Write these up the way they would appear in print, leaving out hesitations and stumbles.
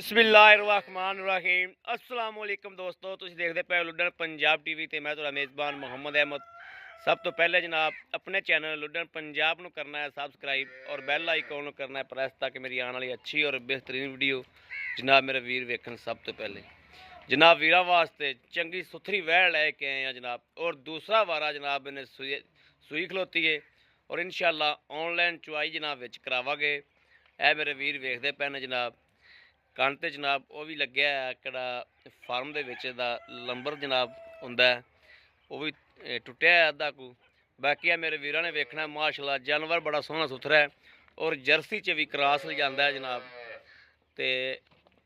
बिस्मिल्लाहिर्रहमानिर्रहीम अस्सलाम वालेकुम दोस्तों, तुसीं देखदे पे लुड्डन पंजाब टीवी ते मैं तुहाडा मेज़बान मोहम्मद अहमद। सब तो पहले जनाब अपने चैनल लुड्डन पंजाब नूं करना है सबसक्राइब और बैल आइकॉन नूं करना है प्रेस, ताकि मेरी आने वाली अच्छी और बेहतरीन वीडियो जनाब मेरे वीर वेखन। सब तो पहले जनाब वीरां वास्ते चंगी सुथरी वैड़ लैके आए हैं जनाब, और दूसरा वारा जनाब इन्हें सूई खलोती है और इंशाअल्लाह ऑनलाइन चुवाई जनाब विच करावांगे। ए मेरे वीर वेखदे पे ने जनाब ਕੰਨ ਤੇ जनाब वो भी लग्या है किहड़ा फार्म दे विच दा लंबर जनाब हुंदा है, वो भी टुटिया है अद्धा कू। बाकी है मेरे वीरां ने वेखना माशाअल्लाह जानवर बड़ा सोहना सुथरा है और जर्सी च भी क्रॉस जांदा है जनाब। ते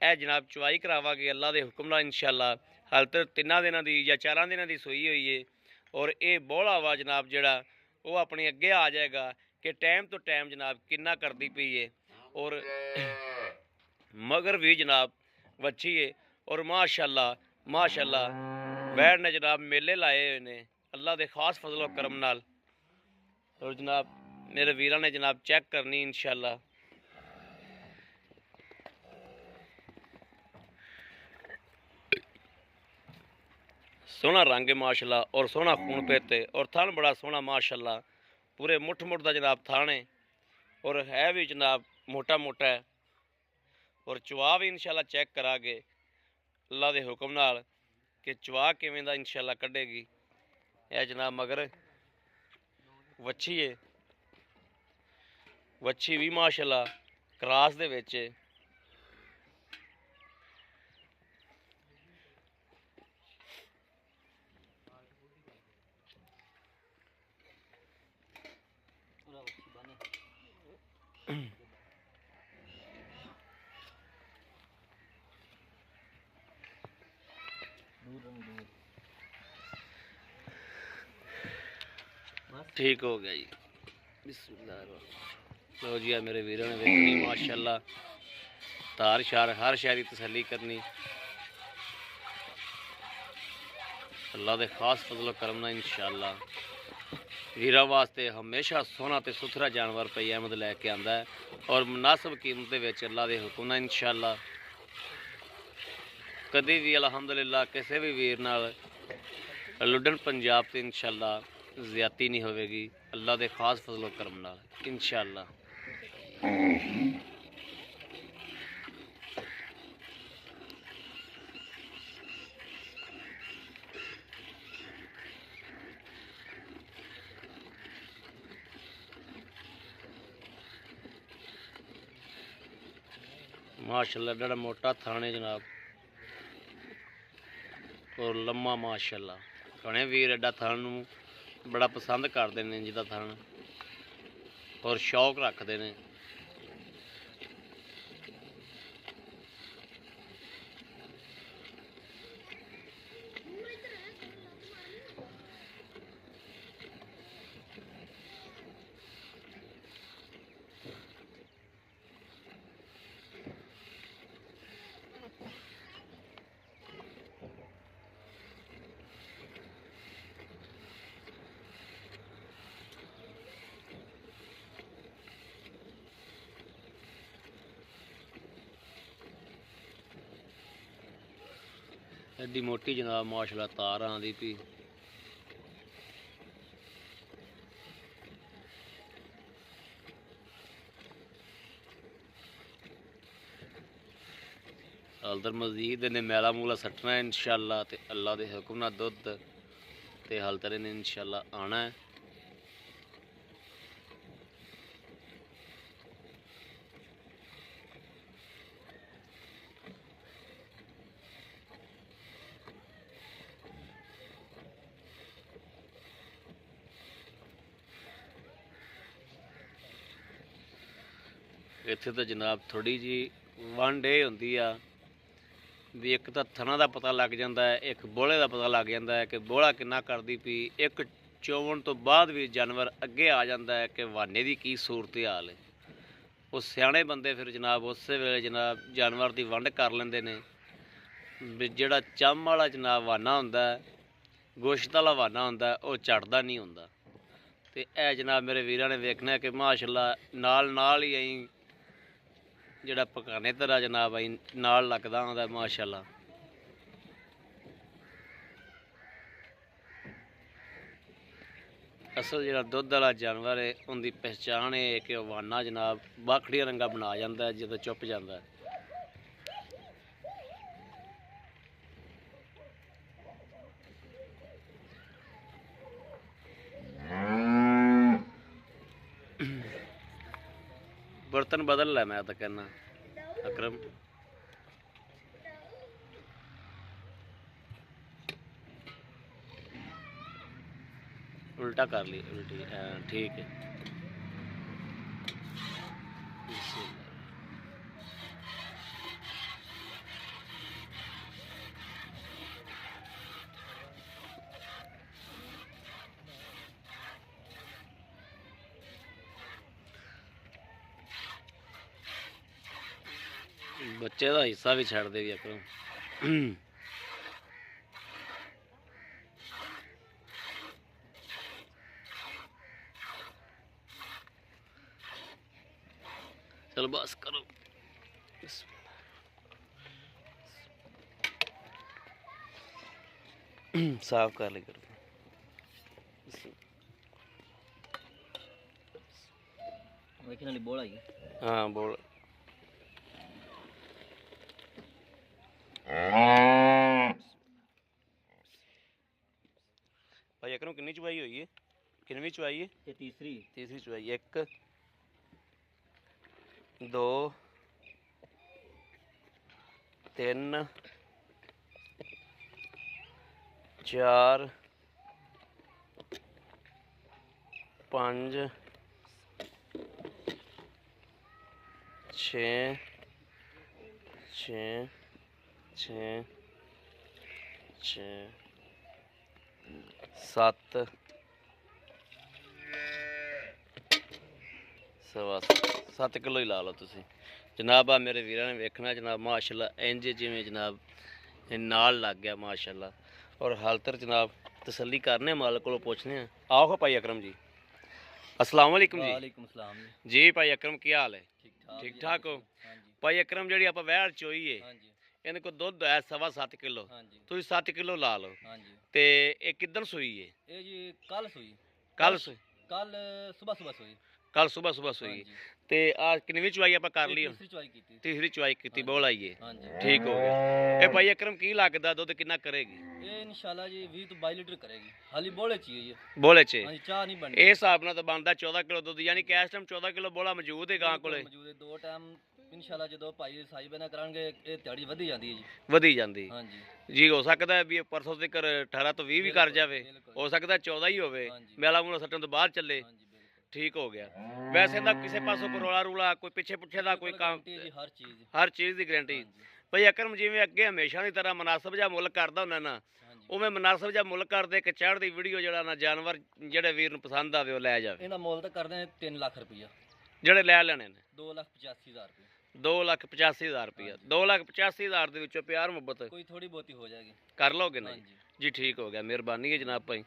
ए जनाब चुवाई करावांगे अल्लाह दे हुक्म नाल इंशाअल्लाह। हाल तक 3 दिनां दी या 4 दिनां दी सूई हुई है और ये बोला वा जनाब जिहड़ा वो अपने अगे आ जाएगा कि टाइम तो टाइम जनाब किन्ना करदी पई है। और मगर भी जनाब वच्छी है और माशाअल्लाह माशाअल्लाह वैड़ ने जनाब मेले लाए हुए ने अल्लाह के खास फजलो करम नाल। और जनाब मेरे वीरां ने जनाब चेक करनी इंशाअल्लाह। सोहना रंग है माशाअल्लाह और सोहना खून पेते और थान बड़ा सोहना माशाअल्लाह, पूरे मुठ मुठ का जनाब थान है और है भी जनाब मोटा मोटा है। और चुवा भी इंशाअल्लाह चेक करांगे अल्लाह के हुक्म नाल कि चुवा किवें दा इंशाअल्लाह कढ़ेगी। यह जनाब मगर वच्छी है, वच्छी भी माशाअल्लाह क्रॉस दे विच है। ठीक हो गया जी, बिस्मिल्लाह। लो जी मेरे वीरों ने देखनी माशाअल्लाह, तार शार हर शहर की तसली करनी अल्लाह के खास फजल करम इंशाअल्लाह। वीरा वास्ते हमेशा सोहना तो सुथरा जानवर पई अहमद लैके आंदा है और मुनासिब कीमत के अल्लाह के हुक्म नाल इंशाअल्लाह। कभी भी अलहमदुलिल्लाह किसी भी वीर नाल लुड्डन पंजाब से इंशाअल्लाह ज़्यादती नहीं होगी अल्लाह के खास फजलो करम नाल इंशाअल्लाह। माशाअल्लाह बड़ा मोटा थाने जनाब और लम्मा माशाअल्लाह। घने वीर एडा थान नूं बड़ा पसंद करते हैं जिदा थान और शौक रखते हैं। एडी मोटी जनाब माशाअल्लाह तार आंदी पई। हलदर मजीद इन्हें मैला मूला सट्टना है इंशाअल्लाह ते अल्लाह के हुक्म नाल दुध ते हलदर इन्हें इंशाअल्लाह आना है। इत्थे तो जनाब थोड़ी जी वंड ये होंदी आ भी एक तो थना का पता लग जाता है, एक बोले का पता लग जाता है कि बोला किन्ना करदी पई। एक चोवन तो बाद भी जानवर अगे आ जाता है कि वाने की की सूरत हाल है। वो सियाणे बंदे फिर जनाब उस वेले जनाब जानवर की वंड कर लेंदे ने भी जिहड़ा चम वाला जनाब वाना हुंदा है, गोश्त वाला वाना हुंदा है, वो चढ़दा नहीं हुंदा। ते ए जनाब मेरे वीरां ने वेखना है कि माशाअल्लाह नाल नाल ही अं ਜਿਹੜਾ ਪਕਾਨੇ ਤੇਰਾ ਜਨਾਬ ਬਾਈ ਨਾਲ ਲੱਗਦਾ ਆਉਂਦਾ ਮਾਸ਼ਾਅੱਲਾ। ਅਸਲ ਜਿਹੜਾ ਦੁੱਧ ਵਾਲਾ ਜਾਨਵਰ ਹੈ ਉਹਦੀ ਪਹਿਚਾਣ ਹੈ ਕਿ ਉਹ ਵਾਨਾ ਜਨਾਬ ਬਾਖੜੀਆਂ ਰੰਗਾ ਬਣਾ ਜਾਂਦਾ ਜਦੋਂ ਚੁੱਪ ਜਾਂਦਾ। बर्तन बदल ला मैं तो कहना अकरम। उल्टा कर ली उल्टी ठीक है। बच्चे का हिस्सा भी छड़ दे भी अकरम। चलो बस करो साफ कर ले करो। बोल आई हाँ बोल भाई अकरम कितनी चुवाई हुई है? कितनी चुवाई है? ये तीसरी चुवाई। 1 2 3 4 5 6 6 6 6 7 सवा 7 किलो ही ला लो तुसी जनाब। आ मेरे वीरां ने वेखना जनाब माशाल्लाह इंज जिवें जनाब नाल लग गया माशाल्लाह। और हाल तक जनाब तसल्ली करने मालिक को पूछने। आओ भाई अकरम जी अस्सलाम वालेकुम जी। वालेकुम सलाम जी भाई अकरम की हाल है? ठीक ठाक हो भाई अकरम? जी आप वैड़ चोई है इन्हें को दुध है 7.25 किलो तुम 7 किलो ला लो ते ये किदन सुई है? ये जी कल सुई। कल सुई? कल सुबह सुई। कल सुबह सुई ते आज कितनी चुवाई आप कर ली? तीसरी चुवाई की बोल आई है ठीक हो गया। ये भाई अकरम की लगता दुध कितना करेगी? ये इंशाल्लाह जी 20 तो 22 लीटर करेगी। हाली बोले चाहिए ये बोले चे चाह नहीं बनती। इस हिसाब नाल तो बनता 14 किलो दुध यानी कि इस टाइम 14 किलो बोला मौजूद है गां कोले? मौजूद है। 2 टाइम इंशाल्लाह जो भाई साई बना करांगे ये दिहाड़ी वधी जांदी है जी। वधी जांदी हां जी। हो सकता है भी परसों तक 18 तो 20 भी कर जावे, हो सकता है 14 ही होवे मेला मूला सट्टन तो बाहर चले। ठीक हो गया। वैसे तो किसी पासों कोई रोला रूला कोई पिछे पुछे का कोई काम हर चीज़ की गारंटी। भाई अकरम जिवें अगे हमेशा की तरह मुनासिब जा मुल करदा हुंदा ना उवें मुनासिब जा मुल कर दे कि चढ़दी वीडियो जड़ा ना जानवर जेड़े वीर नूं पसंद आवे वो लै जावे। इहदा मुल तो करदे 3 लाख रुपया जेड़े लै लेने ने 2,85,000 रुपया। 2,85,000 रुपया 2,85,000 ਦੇ ਵਿੱਚੋਂ प्यार मुहब्बत कोई थोड़ी बहुती हो जाएगी कर लोगे ना जी? ठीक हो गया मेहरबानी है जनाब भाई।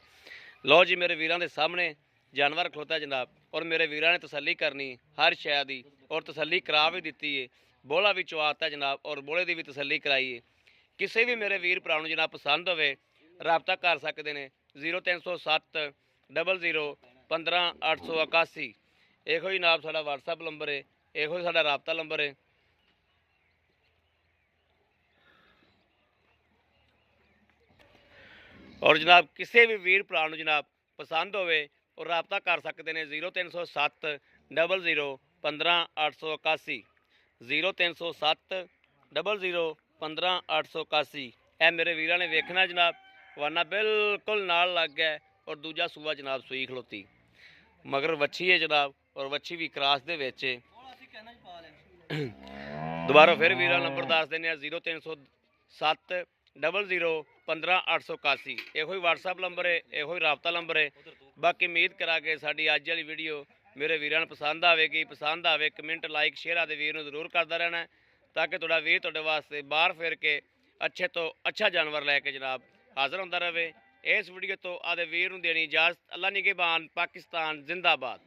लो जी मेरे वीरां दे सामने जानवर खलोता जनाब और मेरे वीरां ने तसल्ली करनी हर शय दी और तसल्ली करा भी दी है। बोला भी चवाता जनाब और बोले की भी तसल्ली कराई है। किसी भी मेरे वीर भरा नूं जनाब पसंद होवे राबता कर सकते हैं 0307 00 15 881। ਇਹੋ ਹੀ ਜਨਾਬ ਸਾਡਾ WhatsApp ਨੰਬਰ ਹੈ, ਇਹੋ ਹੀ ਸਾਡਾ ਰਾਬਤਾ ਨੰਬਰ ਹੈ। और जनाब किसी भी वीर भरा नूं जनाब पसंद होवे और राबता कर सकते हैं 0307 00 15 881 0307 00 15 881। ए मेरे वीरां ने वेखना जनाब वाना बिल्कुल नाल लग गया और दूजा सूबा जनाब सूई खलोती मगर वच्छी है जनाब और वच्छी भी क्रास दे विच है। दोबारा फिर वीरां नंबर दस देने 0307 00 15 881। ਇਹੋ ਹੀ WhatsApp ਨੰਬਰ ਹੈ, ਇਹੋ ਹੀ ਰਾਬਤਾ ਨੰਬਰ ਹੈ। ਬਾਕੀ ਉਮੀਦ ਕਰਾ ਕੇ ਸਾਡੀ ਅੱਜ ਵਾਲੀ ਵੀਡੀਓ ਮੇਰੇ ਵੀਰਾਂ ਨੂੰ ਪਸੰਦ ਆਵੇ ਕਮੈਂਟ ਲਾਈਕ ਸ਼ੇਅਰ ਆਦੇ ਵੀਰ ਨੂੰ ਜ਼ਰੂਰ ਕਰਦਾ ਰਹਿਣਾ ਤਾਂ ਕਿ ਤੁਹਾਡਾ ਵੀਰ ਤੁਹਾਡੇ ਵਾਸਤੇ ਬਾਹਰ ਫਿਰ ਕੇ ਅੱਛੇ ਤੋਂ ਅੱਛਾ ਜਾਨਵਰ ਲੈ ਕੇ ਜਨਾਬ ਹਾਜ਼ਰ ਹੁੰਦਾ ਰਹੇ। ਇਸ ਵੀਡੀਓ ਤੋਂ ਆਦੇ ਵੀਰ ਨੂੰ ਦੇਣੀ ਇਜਾਜ਼ਤ। ਅੱਲਾ ਨਿਗਹਿਬਾਨ। ਪਾਕਿਸਤਾਨ ਜ਼ਿੰਦਾਬਾਦ।